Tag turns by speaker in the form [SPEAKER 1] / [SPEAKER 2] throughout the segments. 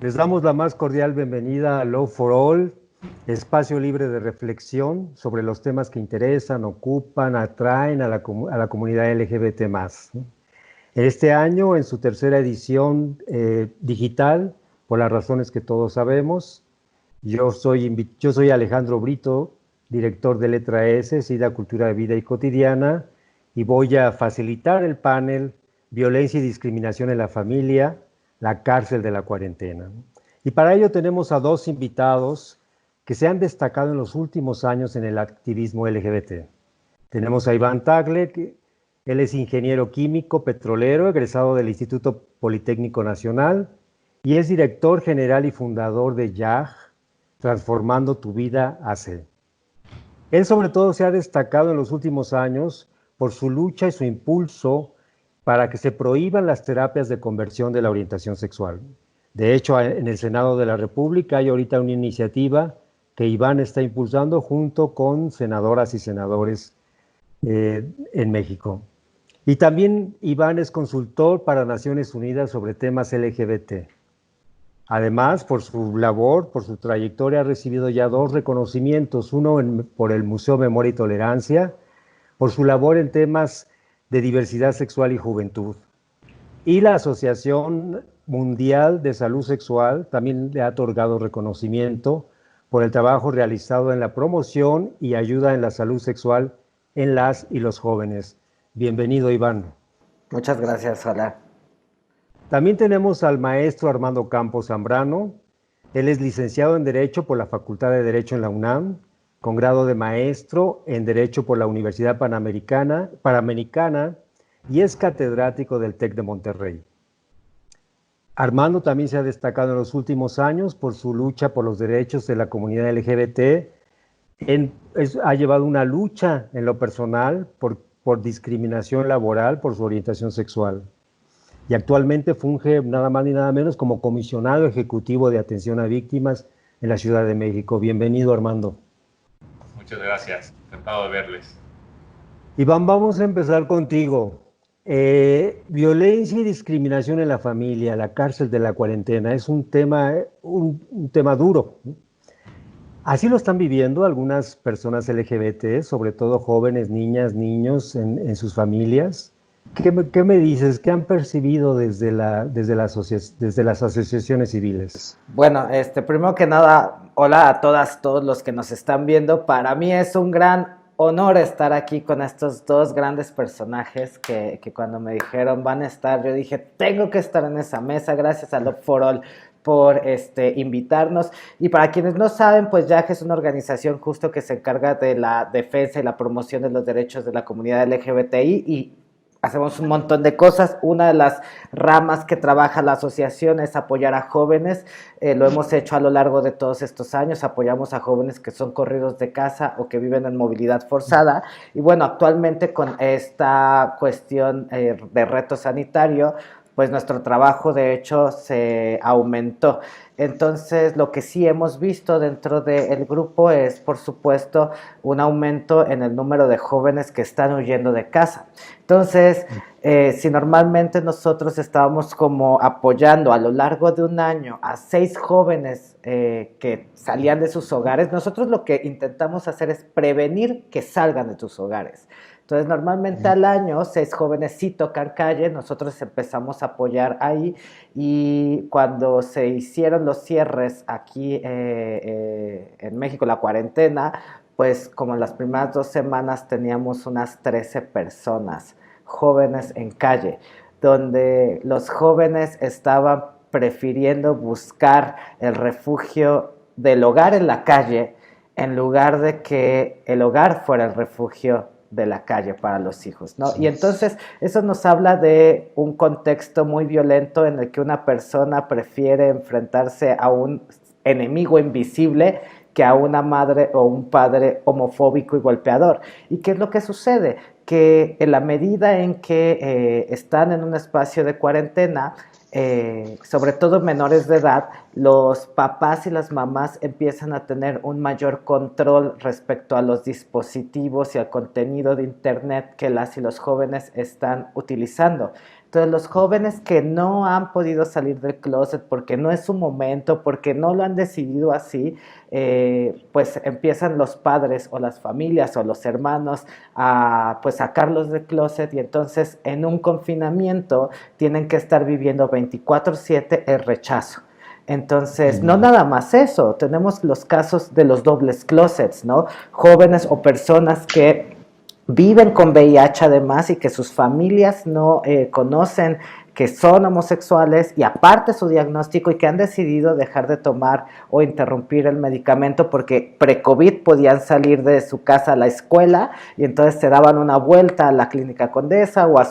[SPEAKER 1] Les damos la más cordial bienvenida a Love for All, espacio libre de reflexión sobre los temas que interesan, ocupan, atraen a la comunidad LGBT+. Este año, en su tercera edición digital, por las razones que todos sabemos, yo soy Alejandro Brito, director de Letra S, SIDA, Cultura de Vida y Cotidiana, y voy a facilitar el panel Violencia y Discriminación en la Familia, la cárcel de la cuarentena. Y para ello tenemos a dos invitados que se han destacado en los últimos años en el activismo LGBT. Tenemos a Iván Tagle, él es ingeniero químico petrolero, egresado del Instituto Politécnico Nacional, y es director general y fundador de YAG, Transformando tu Vida AC. Él sobre todo se ha destacado en los últimos años por su lucha y su impulso para que se prohíban las terapias de conversión de la orientación sexual. De hecho, en el Senado de la República hay ahorita una iniciativa que Iván está impulsando junto con senadoras y senadores en México. Y también Iván es consultor para Naciones Unidas sobre temas LGBT. Además, por su labor, por su trayectoria, ha recibido ya dos reconocimientos, uno por el Museo Memoria y Tolerancia, por su labor en temas de diversidad sexual y juventud. Y la Asociación Mundial de Salud Sexual también le ha otorgado reconocimiento por el trabajo realizado en la promoción y ayuda en la salud sexual en las y los jóvenes. Bienvenido, Iván.
[SPEAKER 2] Muchas gracias, hola.
[SPEAKER 1] También tenemos al maestro Armando Campos Zambrano. Él es licenciado en Derecho por la Facultad de Derecho en la UNAM, con grado de maestro en Derecho por la Universidad Panamericana y es catedrático del TEC de Monterrey. Armando también se ha destacado en los últimos años por su lucha por los derechos de la comunidad LGBT. Ha llevado una lucha en lo personal por discriminación laboral por su orientación sexual. Y actualmente funge nada más ni nada menos como comisionado ejecutivo de atención a víctimas en la Ciudad de México. Bienvenido, Armando.
[SPEAKER 3] Muchas gracias, encantado de verles.
[SPEAKER 1] Iván, vamos a empezar contigo. Violencia y discriminación en la familia, la cárcel de la cuarentena, es un tema duro. Así lo están viviendo algunas personas LGBT, sobre todo jóvenes, niñas, niños en sus familias. ¿Qué me dices? ¿Qué han percibido desde las asociaciones civiles?
[SPEAKER 2] Bueno, primero que nada, hola a todas, todos los que nos están viendo. Para mí es un gran honor estar aquí con estos dos grandes personajes que cuando me dijeron van a estar, yo dije, tengo que estar en esa mesa. Gracias a Love for All por invitarnos. Y para quienes no saben, pues YAG es una organización justo que se encarga de la defensa y la promoción de los derechos de la comunidad LGBTI y hacemos un montón de cosas. Una de las ramas que trabaja la asociación es apoyar a jóvenes. Lo hemos hecho a lo largo de todos estos años. Apoyamos a jóvenes que son corridos de casa o que viven en movilidad forzada. Y bueno, actualmente con esta cuestión de reto sanitario, pues nuestro trabajo de hecho se aumentó. Entonces, lo que sí hemos visto dentro del grupo es, por supuesto, un aumento en el número de jóvenes que están huyendo de casa. Entonces, si normalmente nosotros estábamos como apoyando a lo largo de un año a 6 jóvenes que salían de sus hogares, nosotros lo que intentamos hacer es prevenir que salgan de sus hogares. Entonces, normalmente al año 6 jóvenes sí tocan calle, nosotros empezamos a apoyar ahí y cuando se hicieron los cierres aquí en México, la cuarentena, pues como en las primeras 2 semanas teníamos unas 13 personas jóvenes en calle, donde los jóvenes estaban prefiriendo buscar el refugio del hogar en la calle en lugar de que el hogar fuera el refugio de la calle para los hijos, ¿no? Y entonces eso nos habla de un contexto muy violento en el que una persona prefiere enfrentarse a un enemigo invisible que a una madre o un padre homofóbico y golpeador. ¿Y qué es lo que sucede? Que en la medida en que están en un espacio de cuarentena, sobre todo menores de edad, los papás y las mamás empiezan a tener un mayor control respecto a los dispositivos y al contenido de internet que las y los jóvenes están utilizando. Entonces, los jóvenes que no han podido salir del closet porque no es su momento, porque no lo han decidido así, pues empiezan los padres o las familias o los hermanos a pues sacarlos del closet, y entonces en un confinamiento tienen que estar viviendo 24/7 el rechazo. Entonces, no nada más eso, tenemos los casos de los dobles closets, ¿no? Jóvenes o personas que viven con VIH además y que sus familias no conocen que son homosexuales, y aparte su diagnóstico, y que han decidido dejar de tomar o interrumpir el medicamento porque pre-COVID podían salir de su casa a la escuela y entonces se daban una vuelta a la Clínica Condesa o a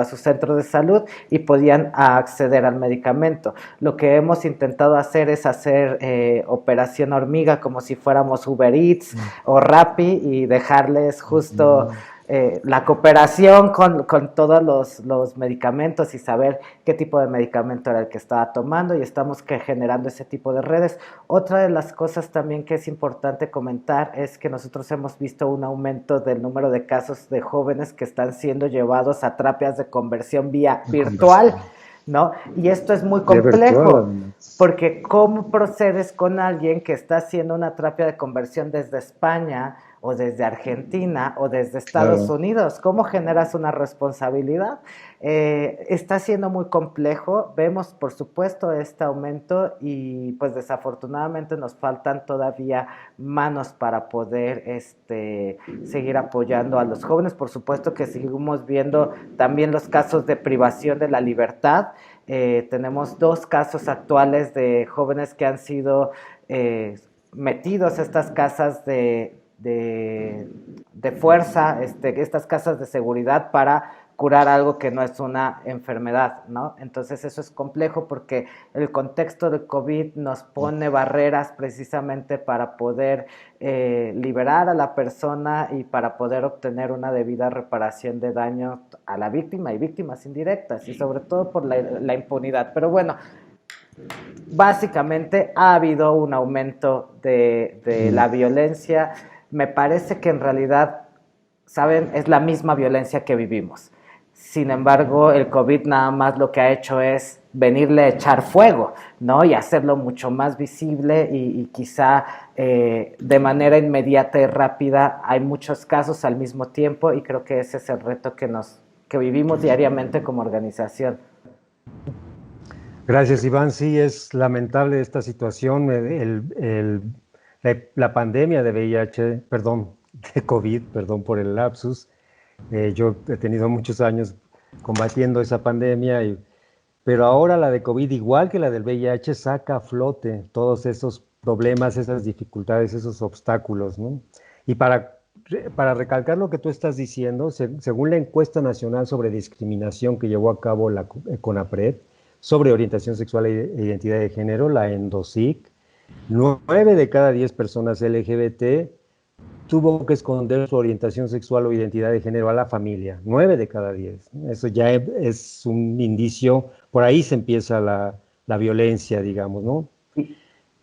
[SPEAKER 2] su centro de salud y podían acceder al medicamento. Lo que hemos intentado hacer es hacer operación hormiga como si fuéramos Uber Eats o Rappi, y dejarles justo la cooperación con todos los medicamentos y saber qué tipo de medicamento era el que estaba tomando, y estamos generando ese tipo de redes. Otra de las cosas también que es importante comentar es que nosotros hemos visto un aumento del número de casos de jóvenes que están siendo llevados a terapias de conversión vía virtual, ¿no? Y esto es muy complejo, porque ¿cómo procedes con alguien que está haciendo una terapia de conversión desde España o desde Argentina o desde Estados Unidos? ¿Cómo generas una responsabilidad? Está siendo muy complejo. Vemos, por supuesto, este aumento, y pues desafortunadamente nos faltan todavía manos para poder seguir apoyando a los jóvenes. Por supuesto que seguimos viendo también los casos de privación de la libertad. Tenemos 2 casos actuales de jóvenes que han sido metidos a estas casas de fuerza, estas casas de seguridad para curar algo que no es una enfermedad, ¿no? Entonces eso es complejo porque el contexto del COVID nos pone barreras precisamente para poder liberar a la persona y para poder obtener una debida reparación de daño a la víctima y víctimas indirectas, y sobre todo por la impunidad. Pero bueno, básicamente ha habido un aumento de la violencia. Me parece que en realidad, ¿saben?, es la misma violencia que vivimos. Sin embargo, el COVID nada más lo que ha hecho es venirle a echar fuego, ¿no? Y hacerlo mucho más visible, y quizá de manera inmediata y rápida. Hay muchos casos al mismo tiempo, y creo que ese es el reto que vivimos diariamente como organización.
[SPEAKER 1] Gracias, Iván. Sí, es lamentable esta situación. La pandemia de VIH, de COVID, perdón por el lapsus. Yo he tenido muchos años combatiendo esa pandemia, pero ahora la de COVID, igual que la del VIH, saca a flote todos esos problemas, esas dificultades, esos obstáculos, ¿no? Y para recalcar lo que tú estás diciendo, según la encuesta nacional sobre discriminación que llevó a cabo la CONAPRED, sobre orientación sexual e identidad de género, la ENDOSIC, 9 de cada 10 personas LGBT tuvo que esconder su orientación sexual o identidad de género a la familia. 9 de cada 10. Eso ya es un indicio, por ahí se empieza la violencia, digamos, ¿no?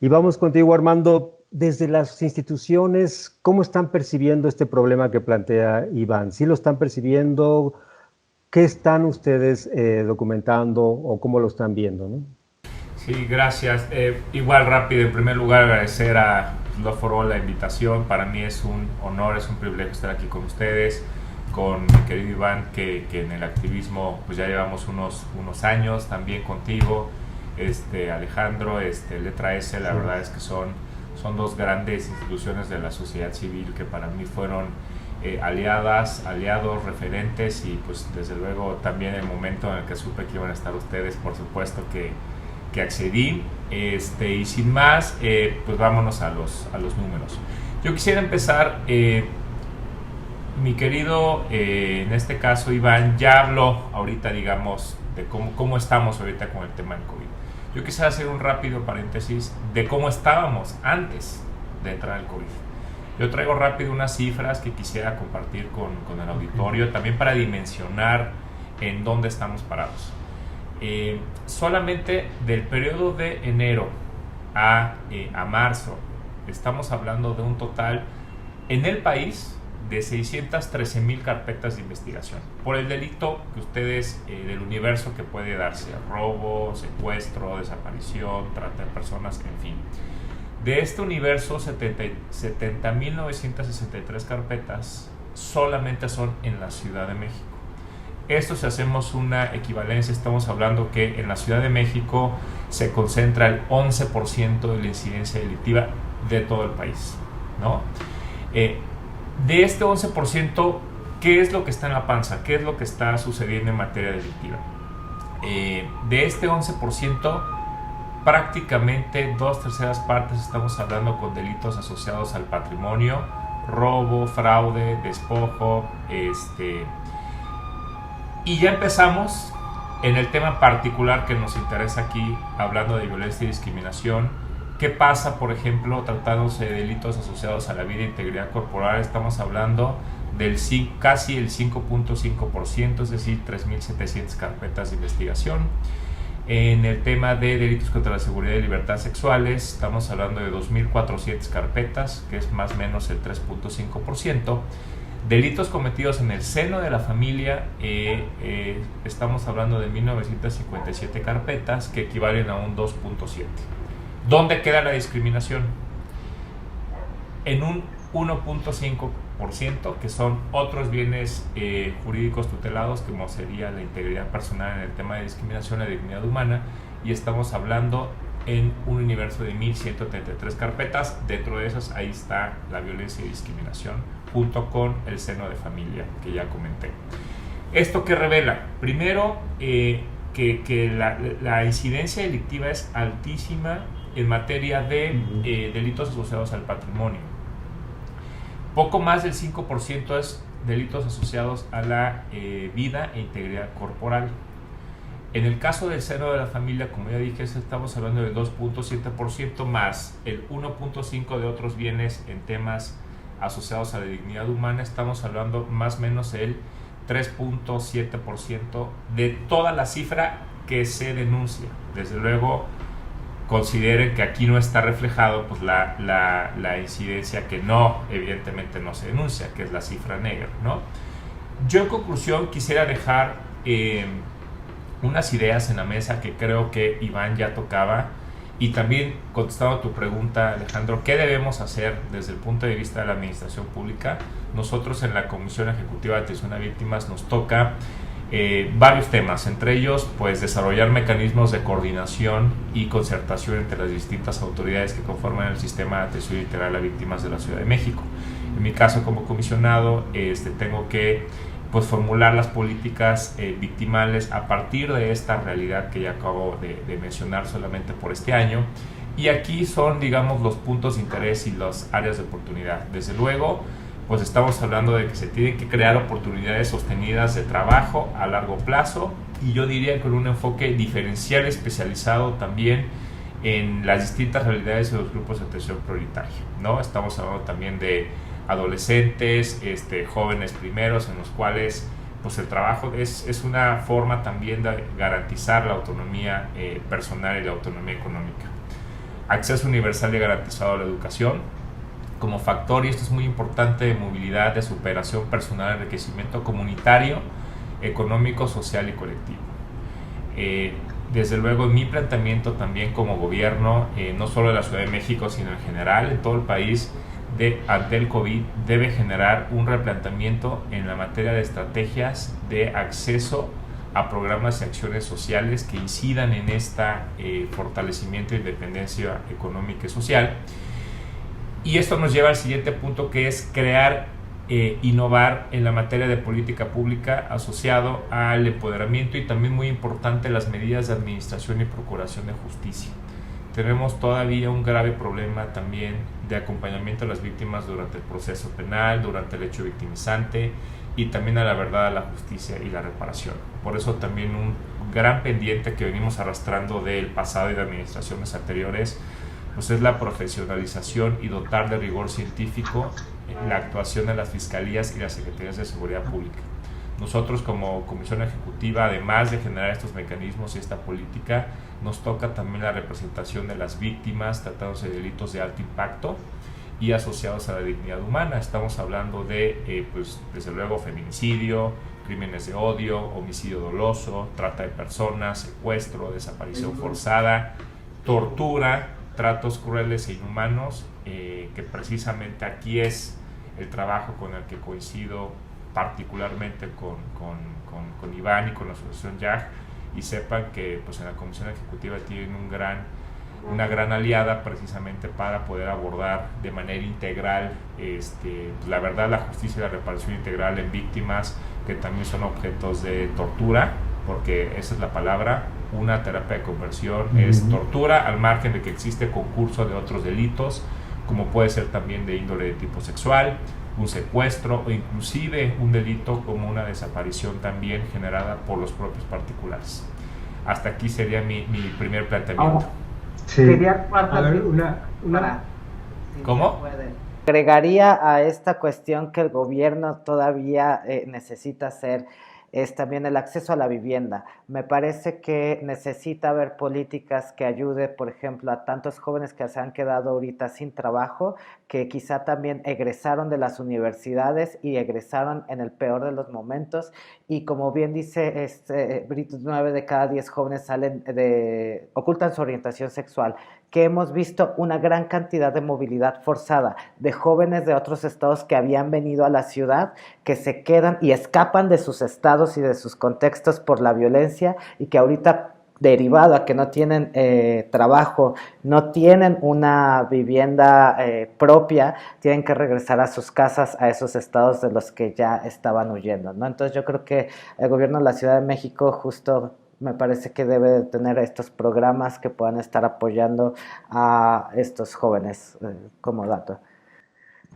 [SPEAKER 1] Y vamos contigo, Armando. Desde las instituciones, ¿cómo están percibiendo este problema que plantea Iván? ¿Sí lo están percibiendo? ¿Qué están ustedes documentando o cómo lo están viendo, ¿no?
[SPEAKER 3] Sí, gracias. Igual rápido, en primer lugar agradecer a Love for All la invitación. Para mí es un honor, es un privilegio estar aquí con ustedes, con mi querido Iván, que en el activismo pues ya llevamos unos años, también contigo, Alejandro, Letra S. La verdad es que son 2 grandes instituciones de la sociedad civil que para mí fueron aliados, referentes, y pues desde luego también el momento en el que supe que iban a estar ustedes, por supuesto que accedí, y sin más, pues vámonos a los números. Yo quisiera empezar, mi querido, en este caso Iván, ya habló ahorita, digamos, de cómo estamos ahorita con el tema del COVID. Yo quisiera hacer un rápido paréntesis de cómo estábamos antes de entrar al COVID. Yo traigo rápido unas cifras que quisiera compartir con el auditorio, también para dimensionar en dónde estamos parados. Solamente del periodo de enero a marzo estamos hablando de un total en el país de 613,000 carpetas de investigación por el delito que ustedes, del universo que puede darse: robo, secuestro, desaparición, trata de personas, en fin. De este universo, 70,963 carpetas solamente son en la Ciudad de México. Esto, si hacemos una equivalencia, estamos hablando que en la Ciudad de México se concentra el 11% de la incidencia delictiva de todo el país, ¿no? De este 11%, ¿qué es lo que está en la panza? ¿Qué es lo que está sucediendo en materia delictiva? De este 11%, prácticamente 2/3 partes estamos hablando con delitos asociados al patrimonio, robo, fraude, despojo, y ya empezamos en el tema particular que nos interesa aquí, hablando de violencia y discriminación. ¿Qué pasa, por ejemplo, tratándose de delitos asociados a la vida e integridad corporal? Estamos hablando del casi el 5.5%, es decir, 3,700 carpetas de investigación. En el tema de delitos contra la seguridad y libertad sexuales, estamos hablando de 2,400 carpetas, que es más o menos el 3.5%. Delitos cometidos en el seno de la familia, estamos hablando de 1,957 carpetas, que equivalen a un 2.7%. ¿Dónde queda la discriminación? En un 1.5%, que son otros bienes jurídicos tutelados, como sería la integridad personal en el tema de discriminación, la dignidad humana, y estamos hablando en un universo de 1,133 carpetas. Dentro de esas, ahí está la violencia y discriminación, junto con el seno de familia, que ya comenté. ¿Esto qué revela? Primero, que la incidencia delictiva es altísima en materia de delitos asociados al patrimonio. Poco más del 5% es delitos asociados a la vida e integridad corporal. En el caso del seno de la familia, como ya dije, estamos hablando del 2.7%, más el 1.5% de otros bienes en temas asociados a la dignidad humana. Estamos hablando más o menos el 3.7% de toda la cifra que se denuncia. Desde luego, consideren que aquí no está reflejado pues la incidencia que evidentemente no se denuncia, que es la cifra negra, ¿no? Yo, en conclusión, quisiera dejar unas ideas en la mesa que creo que Iván ya tocaba, y también, contestando a tu pregunta, Alejandro, ¿qué debemos hacer desde el punto de vista de la administración pública? Nosotros en la Comisión Ejecutiva de Atención a Víctimas nos toca varios temas, entre ellos pues desarrollar mecanismos de coordinación y concertación entre las distintas autoridades que conforman el sistema de atención integral a víctimas de la Ciudad de México. En mi caso, como comisionado, tengo que pues formular las políticas victimales a partir de esta realidad que ya acabo de mencionar solamente por este año. Y aquí son, digamos, los puntos de interés y las áreas de oportunidad. Desde luego, pues estamos hablando de que se tienen que crear oportunidades sostenidas de trabajo a largo plazo, y yo diría con un enfoque diferencial, especializado también en las distintas realidades de los grupos de atención prioritaria, ¿no? Estamos hablando también de adolescentes, jóvenes primeros, en los cuales pues el trabajo es una forma también de garantizar la autonomía personal y la autonomía económica. Acceso universal y garantizado a la educación como factor, y esto es muy importante, de movilidad, de superación personal, enriquecimiento comunitario, económico, social y colectivo. Desde luego, en mi planteamiento también como gobierno, no solo de la Ciudad de México, sino en general en todo el país, ante el COVID, debe generar un replanteamiento en la materia de estrategias de acceso a programas y acciones sociales que incidan en fortalecimiento e independencia económica y social. Y esto nos lleva al siguiente punto, que es crear, innovar en la materia de política pública asociado al empoderamiento, y también muy importante, las medidas de administración y procuración de justicia. Tenemos todavía un grave problema también de acompañamiento a las víctimas durante el proceso penal, durante el hecho victimizante, y también a la verdad, a la justicia y la reparación. Por eso también un gran pendiente que venimos arrastrando del pasado y de administraciones anteriores, pues es la profesionalización y dotar de rigor científico la actuación de las fiscalías y las secretarías de seguridad pública. Nosotros como Comisión Ejecutiva, además de generar estos mecanismos y esta política, nos toca también la representación de las víctimas tratándose de delitos de alto impacto y asociados a la dignidad humana. Estamos hablando de, pues, desde luego, feminicidio, crímenes de odio, homicidio doloso, trata de personas, secuestro, desaparición forzada, tortura, tratos crueles e inhumanos, que precisamente aquí es el trabajo con el que coincido particularmente con Iván y con la Asociación YAG, y sepan que pues en la Comisión Ejecutiva tienen una gran aliada precisamente para poder abordar de manera integral la verdad, la justicia y la reparación integral en víctimas que también son objetos de tortura, porque esa es la palabra. Una terapia de conversión es tortura, al margen de que existe concurso de otros delitos, como puede ser también de índole de tipo sexual, un secuestro o inclusive un delito como una desaparición también generada por los propios particulares. Hasta aquí sería mi primer planteamiento.
[SPEAKER 1] Sí.
[SPEAKER 2] Quería
[SPEAKER 1] a ver,
[SPEAKER 3] ¿Cómo?
[SPEAKER 2] Agregaría a esta cuestión que el gobierno todavía necesita hacer es también el acceso a la vivienda. Me parece que necesita haber políticas que ayude, por ejemplo, a tantos jóvenes que se han quedado ahorita sin trabajo, que quizá también egresaron de las universidades y egresaron en el peor de los momentos, y como bien dice Brito, 9 de cada 10 jóvenes ocultan su orientación sexual, que hemos visto una gran cantidad de movilidad forzada de jóvenes de otros estados que habían venido a la ciudad, que se quedan y escapan de sus estados y de sus contextos por la violencia, y que ahorita, derivado a que no tienen trabajo, no tienen una vivienda propia, tienen que regresar a sus casas, a esos estados de los que ya estaban huyendo, ¿no? Entonces yo creo que el gobierno de la Ciudad de México justo me parece que debe de tener estos programas que puedan estar apoyando a estos jóvenes como dato.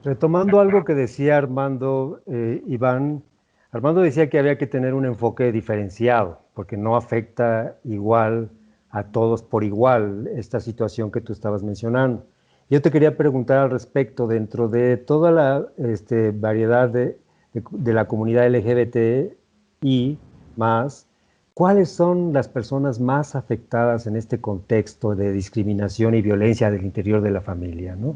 [SPEAKER 1] Retomando algo que decía Armando, Iván, Armando decía que había que tener un enfoque diferenciado, porque no afecta igual a todos por igual esta situación que tú estabas mencionando. Yo te quería preguntar al respecto, dentro de toda la variedad de la comunidad LGBTI más, ¿cuáles son las personas más afectadas en este contexto de discriminación y violencia del interior de la familia, ¿no?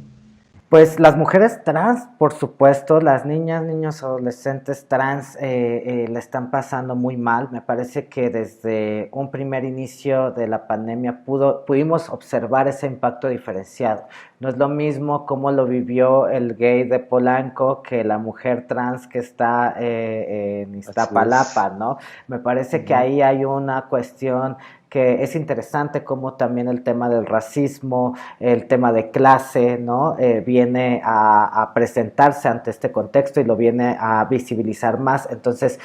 [SPEAKER 2] Pues las mujeres trans, por supuesto, las niñas, niños, adolescentes trans le están pasando muy mal. Me parece que desde un primer inicio de la pandemia pudimos observar ese impacto diferenciado. No es lo mismo cómo lo vivió el gay de Polanco que la mujer trans que está en Iztapalapa, ¿no? Me parece que ahí hay una cuestión que es interesante, como también el tema del racismo, el tema de clase, ¿no? Viene a presentarse ante este contexto y lo viene a visibilizar más. Entonces,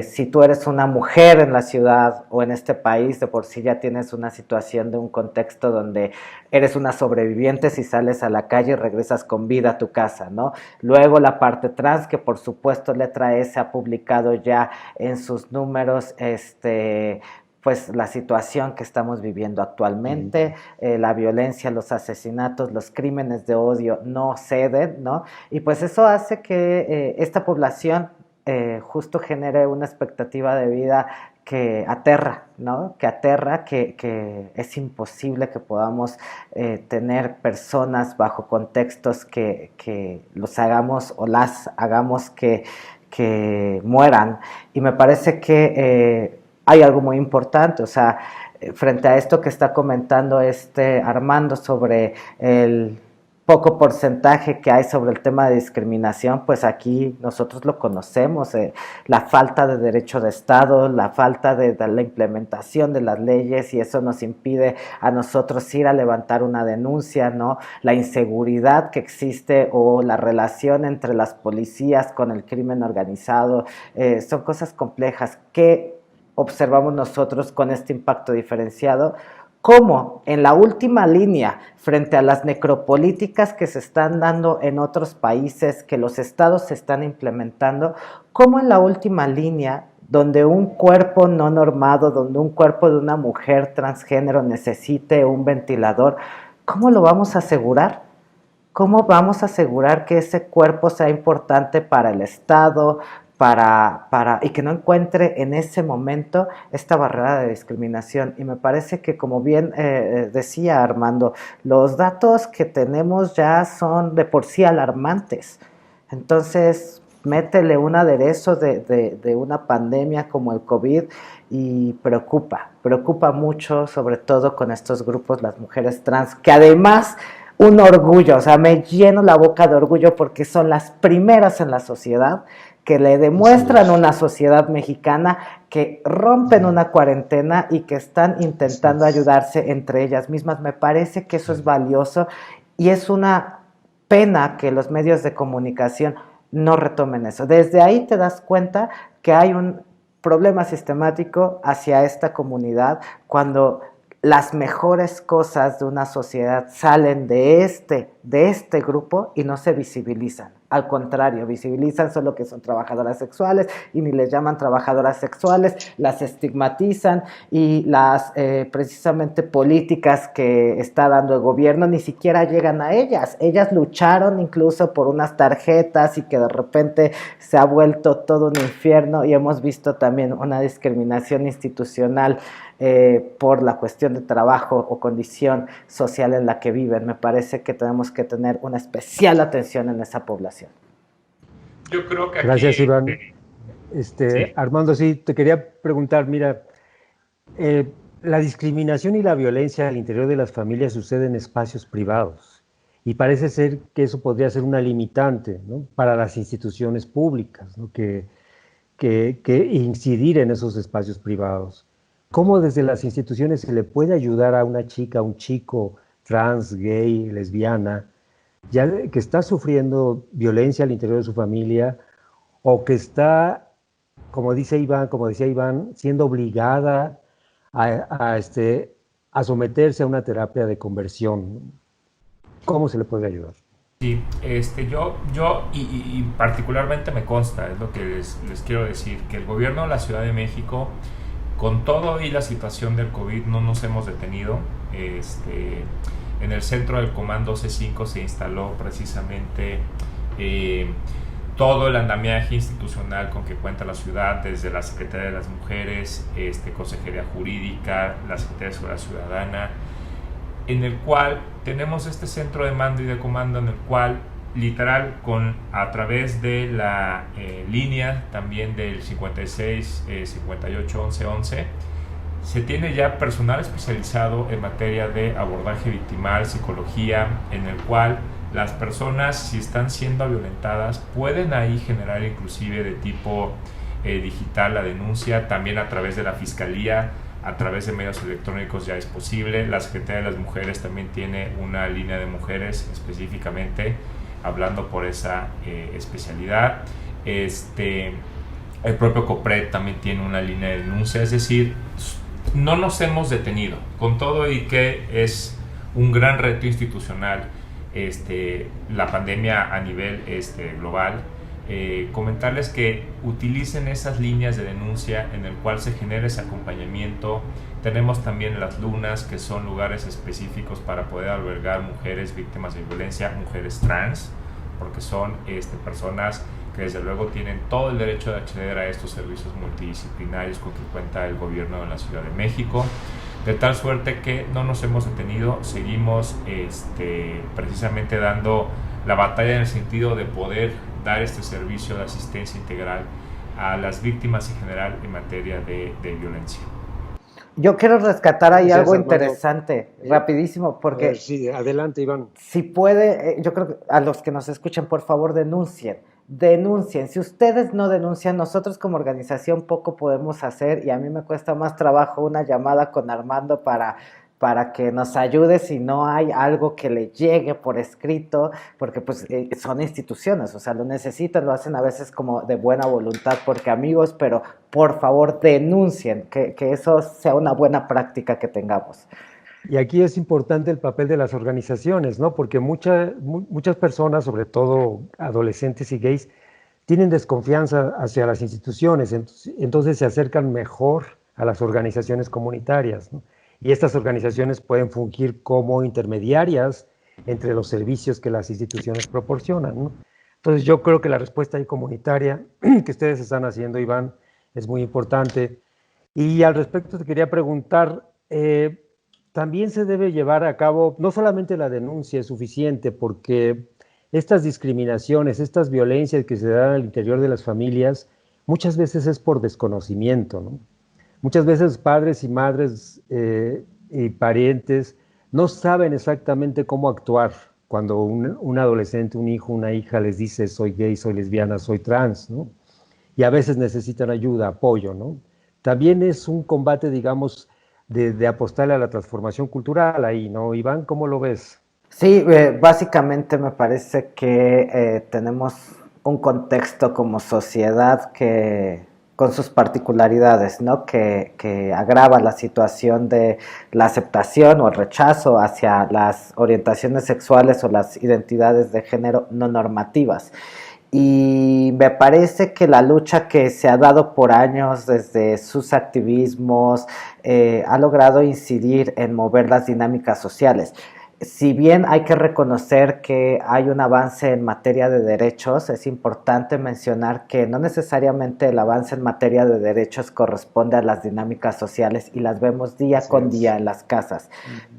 [SPEAKER 2] si tú eres una mujer en la ciudad o en este país, de por sí ya tienes una situación de un contexto donde eres una sobreviviente si sales a la calle y regresas con vida a tu casa, ¿no? Luego la parte trans, que por supuesto Letra S ha publicado ya en sus números, pues la situación que estamos viviendo actualmente, la violencia, los asesinatos, los crímenes de odio no ceden, ¿no? Y pues eso hace que esta población justo genere una expectativa de vida que aterra, ¿no? Que aterra, que es imposible que podamos tener personas bajo contextos que los hagamos o las hagamos que mueran. Y me parece que hay algo muy importante, o sea, frente a esto que está comentando Armando sobre el poco porcentaje que hay sobre el tema de discriminación, pues aquí nosotros lo conocemos, la falta de derecho de Estado, la falta de la implementación de las leyes, y eso nos impide a nosotros ir a levantar una denuncia, ¿no? La inseguridad que existe o la relación entre las policías con el crimen organizado, son cosas complejas que observamos nosotros con este impacto diferenciado, como en la última línea, frente a las necropolíticas que se están dando en otros países, que los estados se están implementando, como en la última línea, donde un cuerpo no normado, donde un cuerpo de una mujer transgénero necesite un ventilador, ¿cómo lo vamos a asegurar? ¿Cómo vamos a asegurar que ese cuerpo sea importante para el Estado, y que no encuentre en ese momento esta barrera de discriminación. Y me parece que, como bien decía Armando, los datos que tenemos ya son de por sí alarmantes. Entonces, métele un aderezo de una pandemia como el COVID y preocupa mucho, sobre todo con estos grupos, las mujeres trans, que además un orgullo, o sea, me lleno la boca de orgullo porque son las primeras en la sociedad que le demuestran a una sociedad mexicana que rompen una cuarentena y que están intentando ayudarse entre ellas mismas. Me parece que eso es valioso y es una pena que los medios de comunicación no retomen eso. Desde ahí te das cuenta que hay un problema sistemático hacia esta comunidad cuando las mejores cosas de una sociedad salen de este grupo y no se visibilizan. Al contrario, visibilizan solo que son trabajadoras sexuales y ni les llaman trabajadoras sexuales, las estigmatizan y las precisamente políticas que está dando el gobierno ni siquiera llegan a ellas. Ellas lucharon incluso por unas tarjetas y que de repente se ha vuelto todo un infierno y hemos visto también una discriminación institucional por la cuestión de trabajo o condición social en la que viven. Me parece que tenemos que tener una especial atención en esa población.
[SPEAKER 3] Yo creo que aquí...
[SPEAKER 1] Gracias, Iván.
[SPEAKER 3] ¿Sí?
[SPEAKER 1] Armando, sí, te quería preguntar, mira, la discriminación y la violencia al interior de las familias sucede en espacios privados y parece ser que eso podría ser una limitante, ¿no?, para las instituciones públicas, ¿no?, que incidir en esos espacios privados. ¿Cómo desde las instituciones se le puede ayudar a una chica, a un chico trans, gay, lesbiana, ya que está sufriendo violencia al interior de su familia o que está, como decía Iván, siendo obligada a someterse a una terapia de conversión? ¿Cómo se le puede ayudar?
[SPEAKER 3] Sí, yo particularmente me consta, es lo que les quiero decir, que el gobierno de la Ciudad de México, con todo y la situación del COVID, no nos hemos detenido. En el centro del Comando C5 se instaló precisamente todo el andamiaje institucional con que cuenta la ciudad, desde la Secretaría de las Mujeres, Consejería Jurídica, la Secretaría de Seguridad Ciudadana, en el cual tenemos este centro de mando y de comando en el cual literal a través de la línea también del 56 58 11 11 se tiene ya personal especializado en materia de abordaje victimal, psicología, en el cual las personas, si están siendo violentadas, pueden ahí generar inclusive de tipo digital la denuncia, también a través de la Fiscalía, a través de medios electrónicos ya es posible. La Secretaría de las Mujeres también tiene una línea de mujeres específicamente hablando por esa especialidad. El propio COPRED también tiene una línea de denuncia, es decir, no nos hemos detenido, con todo y que es un gran reto institucional la pandemia a nivel global. Comentarles que utilicen esas líneas de denuncia en el cual se genera ese acompañamiento. Tenemos también las lunas, que son lugares específicos para poder albergar mujeres víctimas de violencia, mujeres trans, porque son personas que desde luego tienen todo el derecho de acceder a estos servicios multidisciplinarios con que cuenta el gobierno de la Ciudad de México, de tal suerte que no nos hemos detenido, seguimos precisamente dando la batalla en el sentido de poder dar este servicio de asistencia integral a las víctimas en general en materia de violencia.
[SPEAKER 2] Yo quiero rescatar ahí
[SPEAKER 1] Gracias,
[SPEAKER 2] algo
[SPEAKER 1] Armando.
[SPEAKER 2] interesante, rapidísimo, porque
[SPEAKER 1] Sí, adelante, Iván.
[SPEAKER 2] si puede, yo creo que a los que nos escuchan, por favor, denuncien. Si ustedes no denuncian, nosotros como organización poco podemos hacer y a mí me cuesta más trabajo una llamada con Armando para que nos ayude si no hay algo que le llegue por escrito, porque pues son instituciones, o sea, lo necesitan, lo hacen a veces como de buena voluntad, porque amigos, pero por favor denuncien, que eso sea una buena práctica que tengamos.
[SPEAKER 1] Y aquí es importante el papel de las organizaciones, ¿no? Porque muchas personas, sobre todo adolescentes y gays, tienen desconfianza hacia las instituciones, entonces se acercan mejor a las organizaciones comunitarias, ¿no? Y estas organizaciones pueden fungir como intermediarias entre los servicios que las instituciones proporcionan, ¿no? Entonces yo creo que la respuesta ahí comunitaria que ustedes están haciendo, Iván, es muy importante. Y al respecto te quería preguntar, también se debe llevar a cabo, no solamente la denuncia es suficiente, porque estas discriminaciones, estas violencias que se dan al interior de las familias, muchas veces es por desconocimiento, ¿no? Muchas veces padres y madres y parientes no saben exactamente cómo actuar cuando un adolescente, un hijo, una hija les dice soy gay, soy lesbiana, soy trans, ¿no? Y a veces necesitan ayuda, apoyo, ¿no? También es un combate, digamos, de apostarle a la transformación cultural ahí, ¿no? Iván, ¿cómo lo ves?
[SPEAKER 2] Sí, básicamente me parece que tenemos un contexto como sociedad que con sus particularidades, ¿no? Que agrava la situación de la aceptación o el rechazo hacia las orientaciones sexuales o las identidades de género no normativas. Y me parece que la lucha que se ha dado por años desde sus activismos ha logrado incidir en mover las dinámicas sociales. Si bien hay que reconocer que hay un avance en materia de derechos, es importante mencionar que no necesariamente el avance en materia de derechos corresponde a las dinámicas sociales y las vemos día con día en las casas.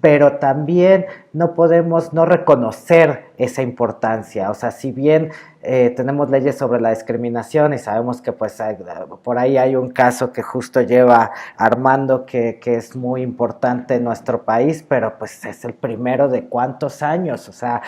[SPEAKER 2] Pero también no podemos no reconocer esa importancia. O sea, si bien tenemos leyes sobre la discriminación y sabemos que pues por ahí hay un caso que justo lleva Armando que es muy importante en nuestro país, pero pues es el primero de cuántos años. O sea,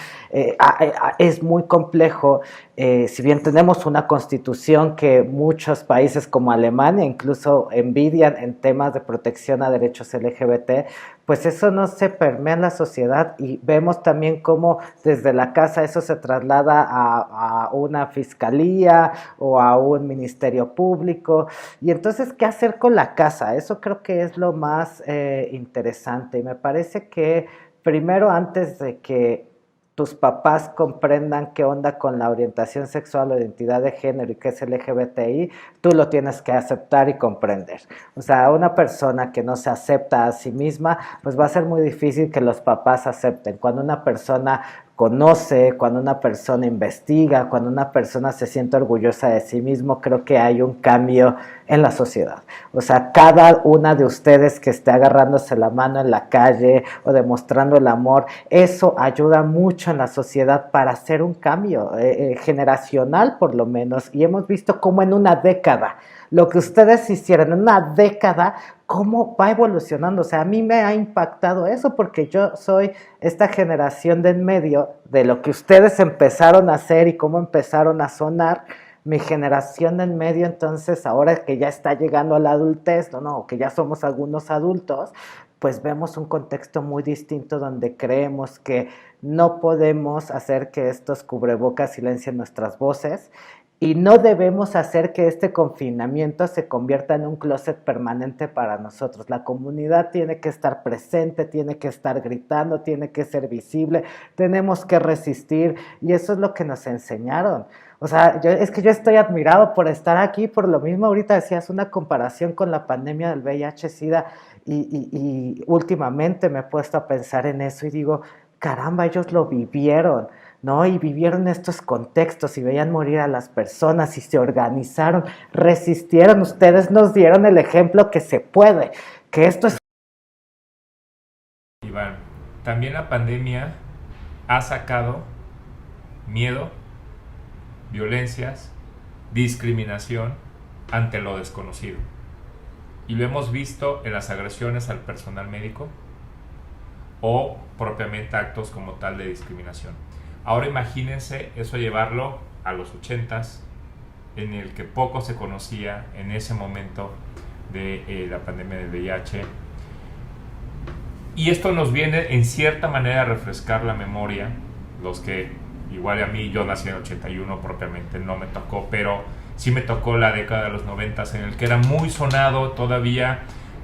[SPEAKER 2] es muy complejo. Si bien tenemos una constitución que muchos países como Alemania incluso envidian en temas de protección a derechos LGBT, pues eso no se permea en la sociedad y vemos también cómo desde la casa eso se traslada a una fiscalía o a un ministerio público. Y entonces, ¿qué hacer con la casa? Eso creo que es lo más interesante y me parece que primero, antes de que tus papás comprendan qué onda con la orientación sexual o identidad de género y qué es el LGBTI, tú lo tienes que aceptar y comprender. O sea, una persona que no se acepta a sí misma, pues va a ser muy difícil que los papás acepten. Cuando una persona conoce, cuando una persona investiga, cuando una persona se siente orgullosa de sí mismo, creo que hay un cambio en la sociedad. O sea, cada una de ustedes que esté agarrándose la mano en la calle o demostrando el amor, eso ayuda mucho en la sociedad para hacer un cambio generacional por lo menos. Y hemos visto cómo en una década, lo que ustedes hicieron en una década, cómo va evolucionando. O sea, a mí me ha impactado eso porque yo soy esta generación de en medio de lo que ustedes empezaron a hacer y cómo empezaron a sonar. Mi generación de en medio, entonces, ahora que ya está llegando a la adultez, que ya somos algunos adultos, pues vemos un contexto muy distinto donde creemos que no podemos hacer que estos cubrebocas silencien nuestras voces. Y no debemos hacer que este confinamiento se convierta en un closet permanente para nosotros. La comunidad tiene que estar presente, tiene que estar gritando, tiene que ser visible, tenemos que resistir y eso es lo que nos enseñaron. O sea, es que yo estoy admirado por estar aquí, por lo mismo ahorita decías una comparación con la pandemia del VIH-Sida y últimamente me he puesto a pensar en eso y digo, caramba, ellos lo vivieron, ¿no? Y vivieron estos contextos y veían morir a las personas y se organizaron, resistieron. Ustedes nos dieron el ejemplo que se puede, que esto es...
[SPEAKER 3] Iván, también la pandemia ha sacado miedo, violencias, discriminación ante lo desconocido. Y lo hemos visto en las agresiones al personal médico o propiamente actos como tal de discriminación. Ahora imagínense eso llevarlo a los 80s, en el que poco se conocía en ese momento de la pandemia del VIH. Y esto nos viene en cierta manera a refrescar la memoria, los que, igual a mí, yo nací en el 81, propiamente no me tocó, pero sí me tocó la década de los 90s, en el que era muy sonado todavía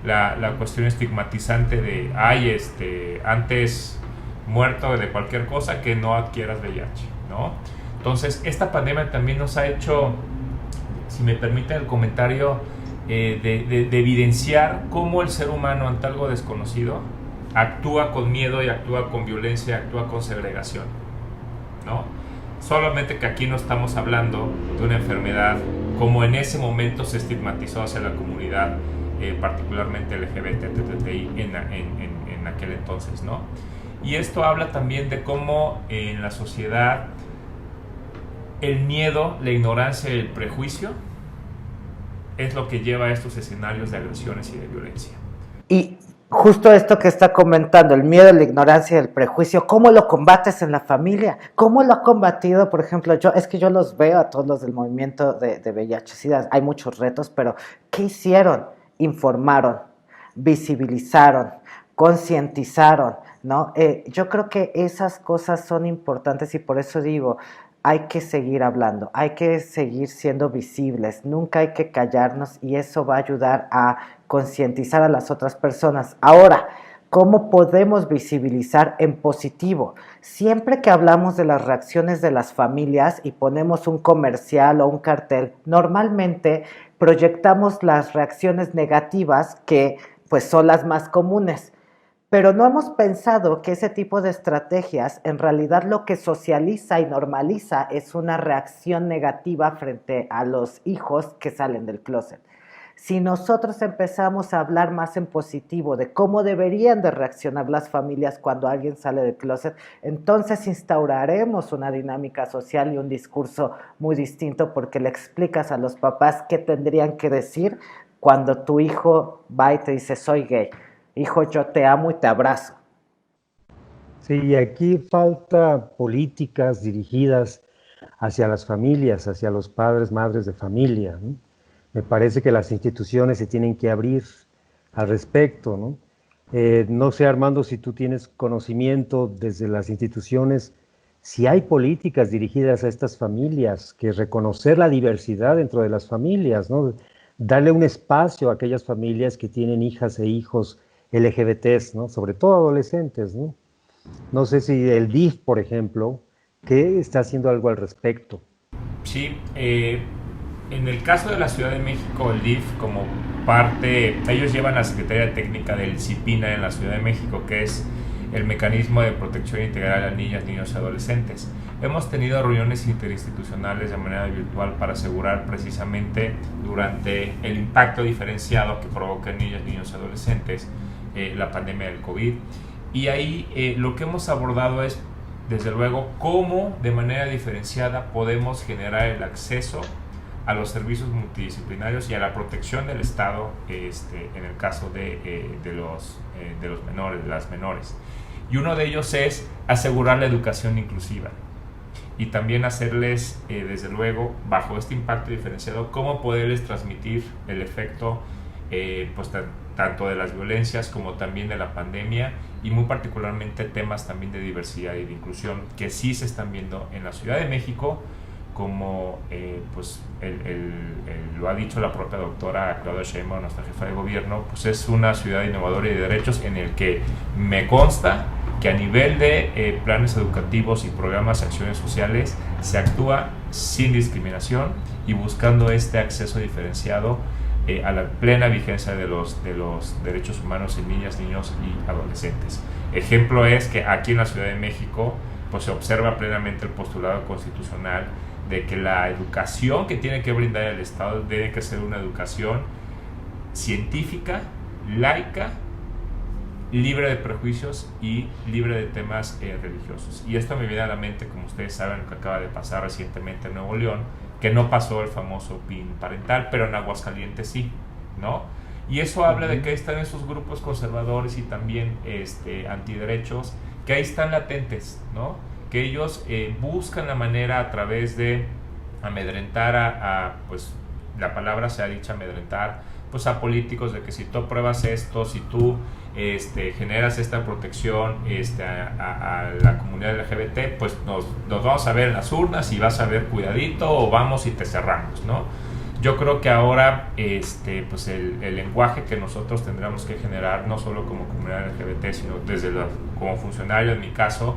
[SPEAKER 3] la cuestión estigmatizante de, antes muerto de cualquier cosa que no adquieras VIH, ¿no? Entonces, esta pandemia también nos ha hecho, si me permiten el comentario, de evidenciar cómo el ser humano ante algo desconocido actúa con miedo y actúa con violencia, actúa con segregación, ¿no? Solamente que aquí no estamos hablando de una enfermedad como en ese momento se estigmatizó hacia la comunidad, particularmente LGBT, LGBTI en aquel entonces, ¿no? Y esto habla también de cómo en la sociedad el miedo, la ignorancia y el prejuicio es lo que lleva a estos escenarios de agresiones y de violencia.
[SPEAKER 2] Y justo esto que está comentando, el miedo, la ignorancia y el prejuicio, ¿cómo lo combates en la familia? ¿Cómo lo ha combatido, por ejemplo, yo los veo a todos los del movimiento de VIH-Sida, hay muchos retos, pero ¿qué hicieron? Informaron, visibilizaron, concientizaron, ¿no? Yo creo que esas cosas son importantes y por eso digo, hay que seguir hablando, hay que seguir siendo visibles, nunca hay que callarnos y eso va a ayudar a concientizar a las otras personas. Ahora, ¿cómo podemos visibilizar en positivo? Siempre que hablamos de las reacciones de las familias y ponemos un comercial o un cartel, normalmente proyectamos las reacciones negativas que pues son las más comunes. Pero no hemos pensado que ese tipo de estrategias en realidad lo que socializa y normaliza es una reacción negativa frente a los hijos que salen del closet. Si nosotros empezamos a hablar más en positivo de cómo deberían de reaccionar las familias cuando alguien sale del closet, entonces instauraremos una dinámica social y un discurso muy distinto porque le explicas a los papás qué tendrían que decir cuando tu hijo va y te dice soy gay. Hijo, yo te amo y te abrazo.
[SPEAKER 1] Sí, y aquí falta políticas dirigidas hacia las familias, hacia los padres, madres de familia, ¿no? Me parece que las instituciones se tienen que abrir al respecto, ¿no? No sé, Armando, si tú tienes conocimiento desde las instituciones, si hay políticas dirigidas a estas familias, que reconocer la diversidad dentro de las familias, ¿no? Darle un espacio a aquellas familias que tienen hijas e hijos LGBTs, ¿no? Sobre todo adolescentes, ¿no? No sé si el DIF, por ejemplo, ¿qué está haciendo algo al respecto?
[SPEAKER 3] Sí, en el caso de la Ciudad de México, el DIF como parte, ellos llevan la Secretaría Técnica del CIPINA en la Ciudad de México, que es el mecanismo de protección integral a niñas, niños y adolescentes. Hemos tenido reuniones interinstitucionales de manera virtual para asegurar precisamente durante el impacto diferenciado que provoca en niñas, niños y adolescentes la pandemia del COVID. Y ahí lo que hemos abordado es, desde luego, cómo de manera diferenciada podemos generar el acceso a los servicios multidisciplinarios y a la protección del Estado en el caso de los menores, de las menores. Y uno de ellos es asegurar la educación inclusiva y también hacerles, desde luego, bajo este impacto diferenciado, cómo poderles transmitir el efecto pues, tanto de las violencias como también de la pandemia y muy particularmente temas también de diversidad y de inclusión que sí se están viendo en la Ciudad de México, como pues lo ha dicho la propia doctora Claudia Sheinbaum, nuestra jefa de gobierno, pues es una ciudad innovadora y de derechos en el que me consta que a nivel de planes educativos y programas de acciones sociales se actúa sin discriminación y buscando este acceso diferenciado a la plena vigencia de los derechos humanos en niñas, niños y adolescentes. Ejemplo es que aquí en la Ciudad de México pues se observa plenamente el postulado constitucional de que la educación que tiene que brindar el Estado debe que ser una educación científica, laica, libre de prejuicios y libre de temas religiosos. Y esto me viene a la mente, como ustedes saben, lo que acaba de pasar recientemente en Nuevo León, que no pasó el famoso PIN parental, pero en Aguascalientes sí, ¿no? Y eso habla de que están esos grupos conservadores y también antiderechos, que ahí están latentes, ¿no? Que ellos buscan la manera a través de amedrentar pues la palabra se ha dicho amedrentar, pues a políticos de que si tú apruebas esto, si tú generas esta protección a la comunidad LGBT, pues nos vamos a ver en las urnas y vas a ver cuidadito o vamos y te cerramos, ¿no? Yo creo que ahora pues el lenguaje que nosotros tendremos que generar, no solo como comunidad LGBT, sino como funcionario en mi caso,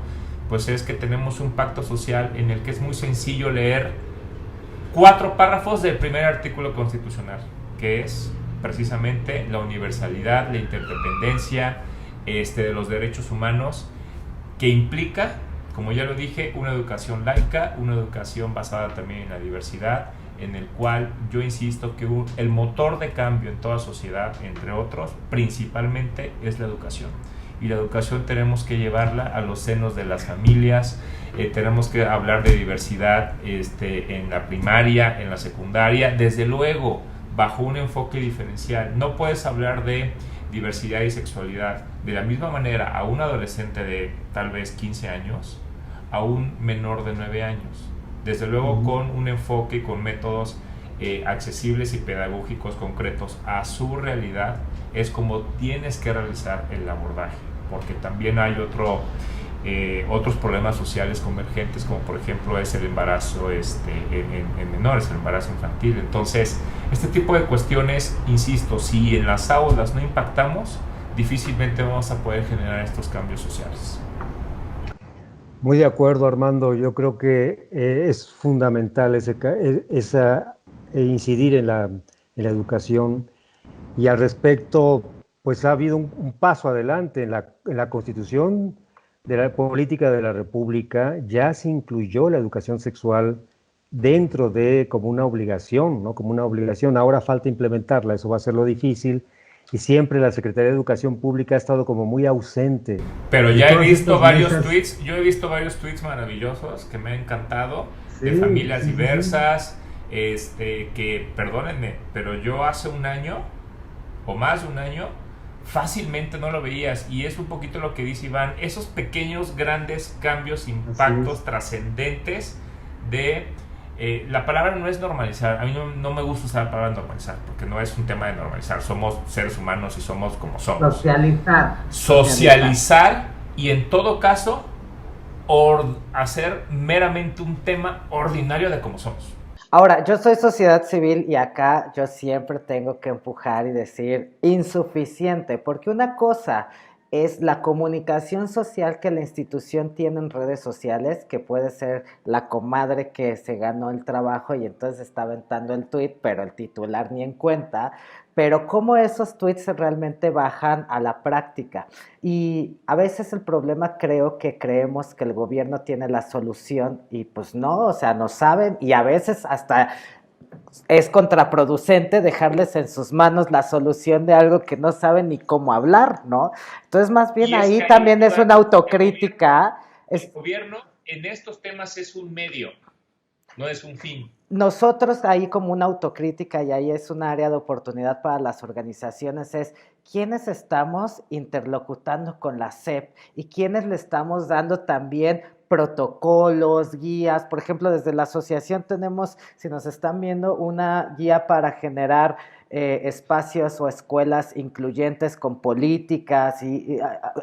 [SPEAKER 3] pues es que tenemos un pacto social en el que es muy sencillo leer 4 párrafos del primer artículo constitucional, que es precisamente la universalidad, la interdependencia de los derechos humanos, que implica como ya lo dije, una educación laica, una educación basada también en la diversidad, en el cual yo insisto que el motor de cambio en toda sociedad, entre otros, principalmente es la educación. Y la educación tenemos que llevarla a los senos de las familias, tenemos que hablar de diversidad en la primaria, en la secundaria, desde luego, bajo un enfoque diferencial. No puedes hablar de diversidad y sexualidad de la misma manera a un adolescente de tal vez 15 años, a un menor de 9 años. Desde luego con un enfoque, con métodos accesibles y pedagógicos concretos a su realidad, es como tienes que realizar el abordaje, porque también hay otros problemas sociales convergentes, como por ejemplo es el embarazo en menores, el embarazo infantil. Entonces, este tipo de cuestiones, insisto, si en las aulas no impactamos, difícilmente vamos a poder generar estos cambios sociales.
[SPEAKER 1] Muy de acuerdo, Armando. Yo creo que es fundamental incidir en la educación. Y al respecto, pues ha habido un paso adelante en la Constitución de la Política de la República. Ya se incluyó la educación sexual dentro como una obligación, ¿no? Como una obligación. Ahora falta implementarla, eso va a ser lo difícil. Y siempre la Secretaría de Educación Pública ha estado como muy ausente.
[SPEAKER 3] Pero ya he visto varios tweets, yo he visto varios tweets maravillosos que me han encantado, de familias diversas, que, perdónenme, pero yo hace un año, o más de un año, fácilmente no lo veías, y es un poquito lo que dice Iván, esos pequeños, grandes cambios, impactos trascendentes de... la palabra no es normalizar, a mí no me gusta usar la palabra normalizar, porque no es un tema de normalizar, somos seres humanos y somos como somos. Socializar y en todo caso hacer meramente un tema ordinario de como somos.
[SPEAKER 2] Ahora, yo soy sociedad civil y acá yo siempre tengo que empujar y decir insuficiente, porque una cosa es la comunicación social que la institución tiene en redes sociales, que puede ser la comadre que se ganó el trabajo y entonces está aventando el tweet, pero el titular ni en cuenta, pero cómo esos tweets realmente bajan a la práctica. Y a veces el problema creo que creemos que el gobierno tiene la solución y pues no, o sea, no saben y a veces hasta... es contraproducente dejarles en sus manos la solución de algo que no saben ni cómo hablar, ¿no? Entonces, más bien ahí también es una autocrítica.
[SPEAKER 3] El gobierno en estos temas es un medio, no es un fin.
[SPEAKER 2] Nosotros ahí como una autocrítica, y ahí es un área de oportunidad para las organizaciones, es quiénes estamos interlocutando con la SEP y quiénes le estamos dando también protocolos, guías. Por ejemplo, desde la asociación tenemos, si nos están viendo, una guía para generar espacios o escuelas incluyentes con políticas y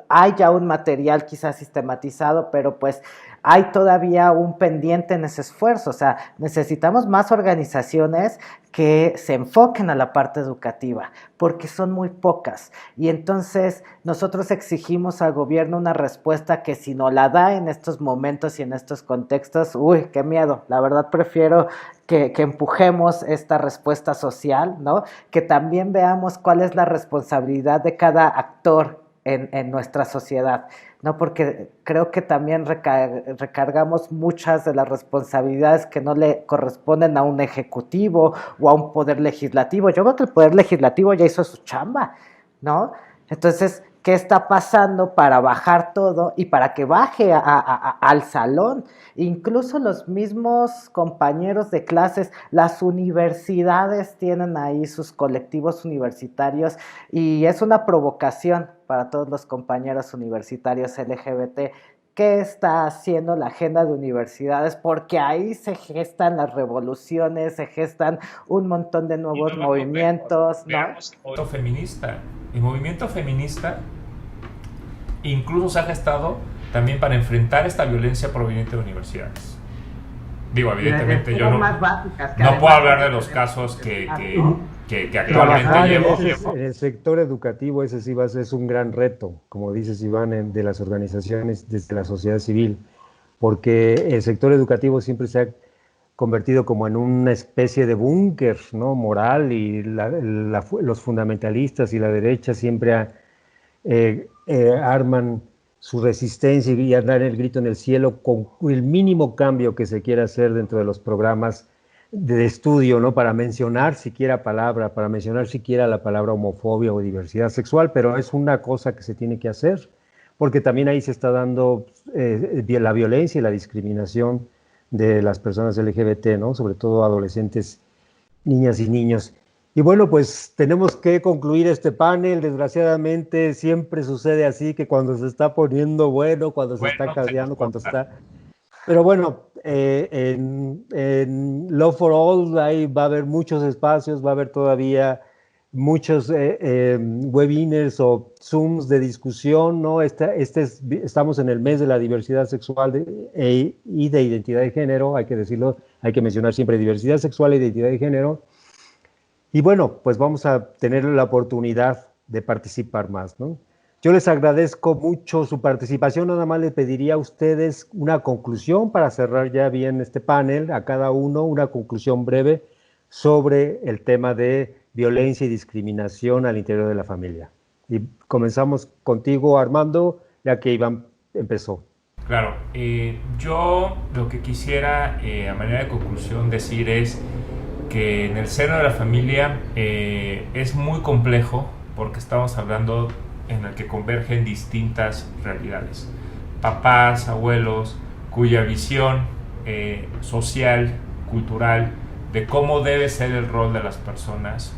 [SPEAKER 2] hay ya un material quizás sistematizado, pero pues hay todavía un pendiente en ese esfuerzo. O sea, necesitamos más organizaciones que se enfoquen a la parte educativa, porque son muy pocas. Y entonces nosotros exigimos al gobierno una respuesta que si no la da en estos momentos y en estos contextos, uy, qué miedo. La verdad prefiero que empujemos esta respuesta social, ¿no? Que también veamos cuál es la responsabilidad de cada actor en nuestra sociedad, ¿no? Porque creo que también recargamos muchas de las responsabilidades que no le corresponden a un ejecutivo o a un poder legislativo. Yo creo que el poder legislativo ya hizo su chamba, ¿no? Entonces, ¿qué está pasando para bajar todo y para que baje al salón? Incluso los mismos compañeros de clases, las universidades tienen ahí sus colectivos universitarios y es una provocación para todos los compañeros universitarios LGBT. ¿Qué está haciendo la agenda de universidades? Porque ahí se gestan las revoluciones, se gestan un montón de nuevos movimientos, ¿no?
[SPEAKER 3] Veamos el movimiento feminista incluso se ha gestado también para enfrentar esta violencia proveniente de universidades. Digo, evidentemente yo no puedo hablar de los casos que actualmente llevo.
[SPEAKER 1] En el sector educativo ese sí es un gran reto, como dices Iván, de las organizaciones, desde la sociedad civil, porque el sector educativo siempre se ha convertido como en una especie de búnker, ¿no? Moral, y los fundamentalistas y la derecha siempre arman su resistencia y dar el grito en el cielo con el mínimo cambio que se quiera hacer dentro de los programas de estudio, ¿no? Para mencionar siquiera la palabra homofobia o diversidad sexual, pero es una cosa que se tiene que hacer, porque también ahí se está dando la violencia y la discriminación de las personas LGBT, ¿no? Sobre todo adolescentes, niñas y niños. Y bueno, pues tenemos que concluir este panel. Desgraciadamente siempre sucede así, que cuando se está poniendo bueno, cuando se está caldeando, cuando está... Pero bueno, en Love for All ahí va a haber muchos espacios, va a haber todavía muchos webinars o Zooms de discusión, ¿no? Estamos en el mes de la diversidad sexual y de identidad de género, hay que decirlo, hay que mencionar siempre diversidad sexual e identidad de género. Y bueno, pues vamos a tener la oportunidad de participar más, ¿no? Yo les agradezco mucho su participación, nada más les pediría a ustedes una conclusión para cerrar ya bien este panel, a cada uno una conclusión breve sobre el tema de violencia y discriminación al interior de la familia. Y comenzamos contigo, Armando, ya que Iván empezó.
[SPEAKER 3] Claro, yo lo que quisiera a manera de conclusión decir es que en el seno de la familia es muy complejo porque estamos hablando en el que convergen distintas realidades. Papás, abuelos, cuya visión social, cultural, de cómo debe ser el rol de las personas,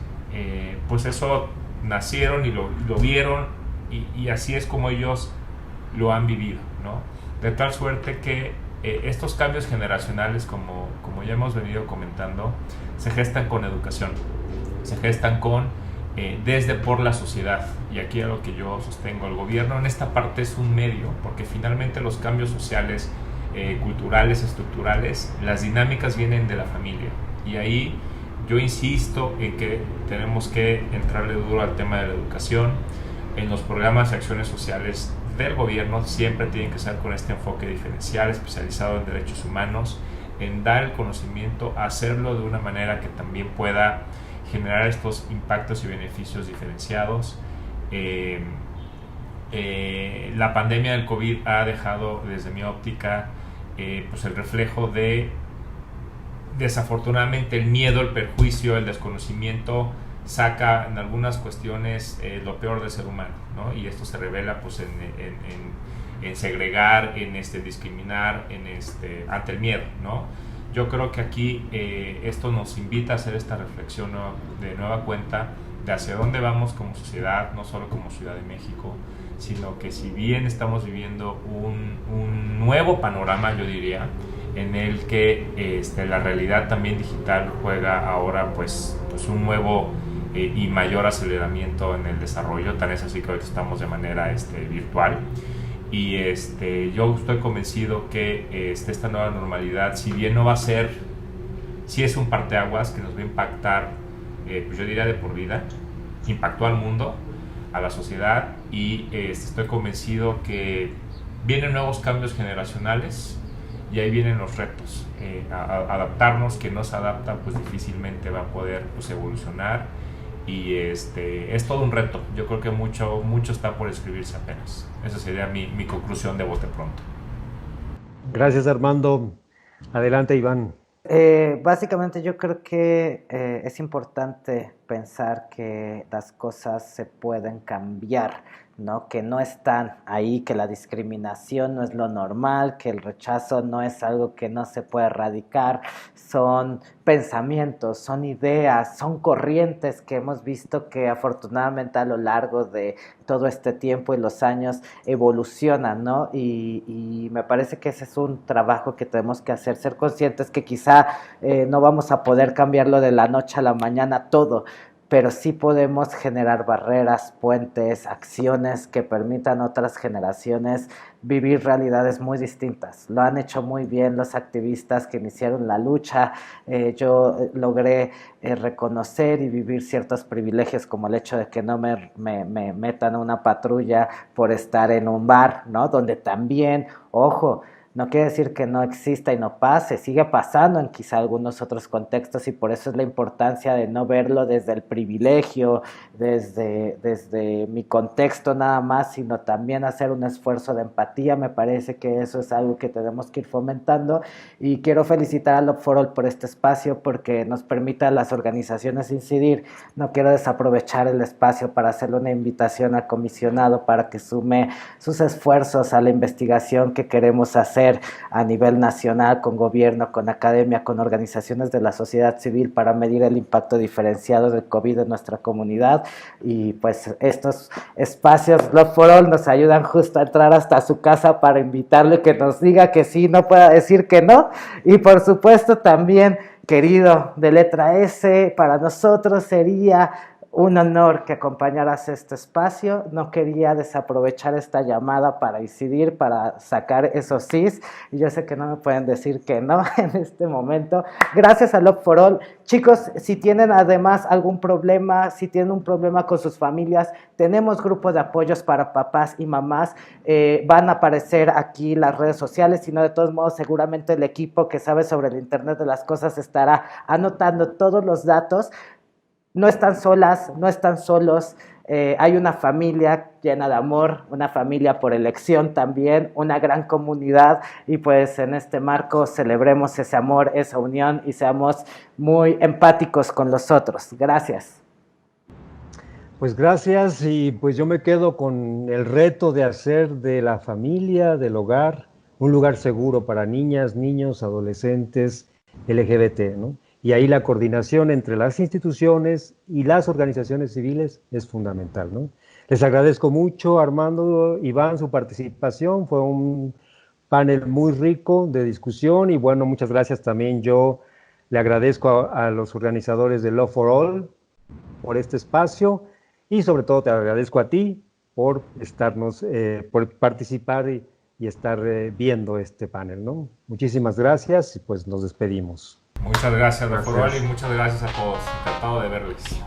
[SPEAKER 3] pues eso nacieron y lo vieron y así es como ellos lo han vivido, ¿no? De tal suerte que estos cambios generacionales, como ya hemos venido comentando, se gestan con educación, se gestan desde por la sociedad, y aquí es lo que yo sostengo, el gobierno en esta parte es un medio, porque finalmente los cambios sociales, culturales, estructurales, las dinámicas vienen de la familia, y ahí yo insisto en que tenemos que entrarle duro al tema de la educación. En los programas y acciones sociales del gobierno siempre tienen que ser con este enfoque diferencial, especializado en derechos humanos, en dar el conocimiento, hacerlo de una manera que también pueda generar estos impactos y beneficios diferenciados. La pandemia del COVID ha dejado, desde mi óptica, pues el reflejo de, desafortunadamente, el miedo, el perjuicio, el desconocimiento saca en algunas cuestiones lo peor del ser humano, ¿no? Y esto se revela pues en segregar, en discriminar, ante el miedo, ¿no? Yo creo que aquí esto nos invita a hacer esta reflexión de nueva cuenta de hacia dónde vamos como sociedad, no solo como Ciudad de México, sino que si bien estamos viviendo un nuevo panorama, yo diría, en el que la realidad también digital juega ahora pues un nuevo y mayor aceleramiento en el desarrollo, tan es así que ahorita estamos de manera virtual. Y yo estoy convencido que esta nueva normalidad, si bien no va a ser, sí es un parteaguas que nos va a impactar, pues yo diría de por vida, impactó al mundo, a la sociedad, y estoy convencido que vienen nuevos cambios generacionales y ahí vienen los retos. Adaptarnos, que no se adapta, pues difícilmente va a poder pues, evolucionar. Y es todo un reto. Yo creo que mucho está por escribirse apenas. Esa sería mi conclusión de bote pronto.
[SPEAKER 1] Gracias, Armando. Adelante, Iván.
[SPEAKER 2] Básicamente yo creo que es importante pensar que las cosas se pueden cambiar, ¿no? Que no están ahí, que la discriminación no es lo normal, que el rechazo no es algo que no se puede erradicar, son pensamientos, son ideas, son corrientes que hemos visto que afortunadamente a lo largo de todo este tiempo y los años evolucionan, ¿no? Y me parece que ese es un trabajo que tenemos que hacer, ser conscientes que quizá no vamos a poder cambiarlo de la noche a la mañana todo, pero sí podemos generar barreras, puentes, acciones que permitan a otras generaciones vivir realidades muy distintas. Lo han hecho muy bien los activistas que iniciaron la lucha. Yo logré reconocer y vivir ciertos privilegios, como el hecho de que no me metan a una patrulla por estar en un bar, ¿no? Donde también, ojo, no quiere decir que no exista y no pase, sigue pasando en quizá algunos otros contextos y por eso es la importancia de no verlo desde el privilegio, desde mi contexto nada más, sino también hacer un esfuerzo de empatía. Me parece que eso es algo que tenemos que ir fomentando y quiero felicitar a Love for All por este espacio porque nos permite a las organizaciones incidir. No quiero desaprovechar el espacio para hacerle una invitación al comisionado para que sume sus esfuerzos a la investigación que queremos hacer a nivel nacional, con gobierno, con academia, con organizaciones de la sociedad civil para medir el impacto diferenciado del COVID en nuestra comunidad. Y pues estos espacios Love for All nos ayudan justo a entrar hasta su casa para invitarle que nos diga que sí, no pueda decir que no. Y por supuesto también, querido de letra S, para nosotros sería un honor que acompañaras este espacio. No quería desaprovechar esta llamada para incidir, para sacar esos sís. Y yo sé que no me pueden decir que no en este momento. Gracias a Love for All. Chicos, si tienen además algún problema, si tienen un problema con sus familias, tenemos grupos de apoyos para papás y mamás. Van a aparecer aquí las redes sociales, si no, de todos modos, seguramente el equipo que sabe sobre el Internet de las cosas estará anotando todos los datos. No están solas, no están solos, hay una familia llena de amor, una familia por elección también, una gran comunidad y pues en este marco celebremos ese amor, esa unión y seamos muy empáticos con los otros. Gracias.
[SPEAKER 1] Pues gracias y pues yo me quedo con el reto de hacer de la familia, del hogar, un lugar seguro para niñas, niños, adolescentes, LGBT, ¿no? Y ahí la coordinación entre las instituciones y las organizaciones civiles es fundamental, ¿no? Les agradezco mucho, Armando, Iván, su participación. Fue un panel muy rico de discusión y bueno, muchas gracias también. Yo le agradezco a los organizadores de Love for All por este espacio y sobre todo te agradezco a ti por por participar y estar viendo este panel, ¿no? Muchísimas gracias y pues nos despedimos.
[SPEAKER 3] Muchas gracias, doctor Oli, y muchas gracias a todos. Encantado de verles.